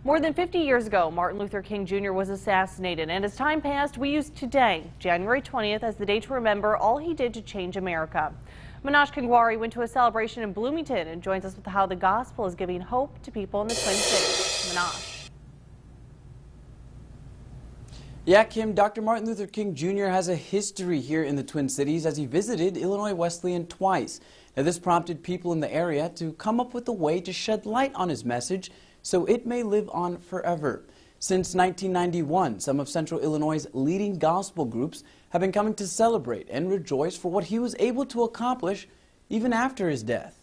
More than 50 years ago, Martin Luther King Jr. was assassinated, and as time passed, we used today, January 20th, as the day to remember all he did to change America. Manash Kangwari went to a celebration in Bloomington and joins us with how the gospel is giving hope to people in the Twin Cities. Manash. Yeah, Kim, Dr. Martin Luther King Jr. has a history here in the Twin Cities as he visited Illinois Wesleyan twice. Now, this prompted people in the area to come up with a way to shed light on his message so it may live on forever. Since 1991, some of Central Illinois' leading gospel groups have been coming to celebrate and rejoice for what he was able to accomplish even after his death.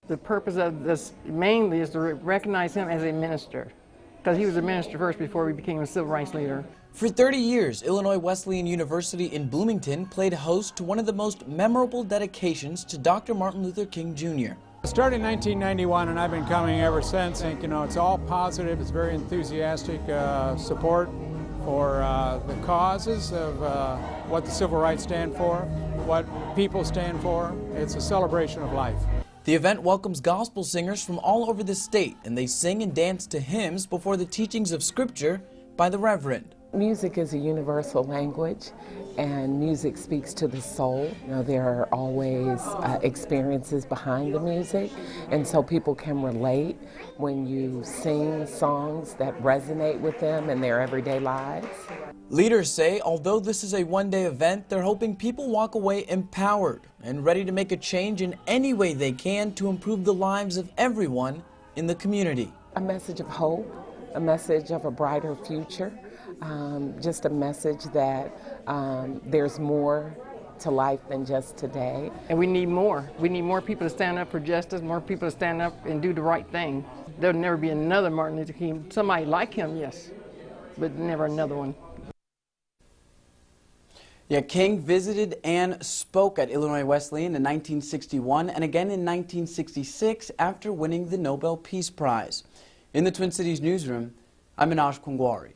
The purpose of this mainly is to recognize him as a minister, because he was a minister first before he became a civil rights leader. For 30 years, Illinois Wesleyan University in Bloomington played host to one of the most memorable dedications to Dr. Martin Luther King Jr. I started in 1991 and I've been coming ever since. I think, it's all positive. It's very enthusiastic support for the causes of what the civil rights stand for, what people stand for. It's a celebration of life. The event welcomes gospel singers from all over the state, and they sing and dance to hymns before the teachings of Scripture by the Reverend. Music is a universal language, and music speaks to the soul. There are always experiences behind the music, and so people can relate when you sing songs that resonate with them in their everyday lives. Leaders say although this is a one-day event, they're hoping people walk away empowered and ready to make a change in any way they can to improve the lives of everyone in the community. A message of hope, a message of a brighter future. Just a message that there's more to life than just today. And we need more. We need more people to stand up for justice, more people to stand up and do the right thing. There'll never be another Martin Luther King. Somebody like him, yes, but never another one. Yeah, King visited and spoke at Illinois Wesleyan in 1961 and again in 1966 after winning the Nobel Peace Prize. In the Twin Cities newsroom, I'm Manash Kangwari.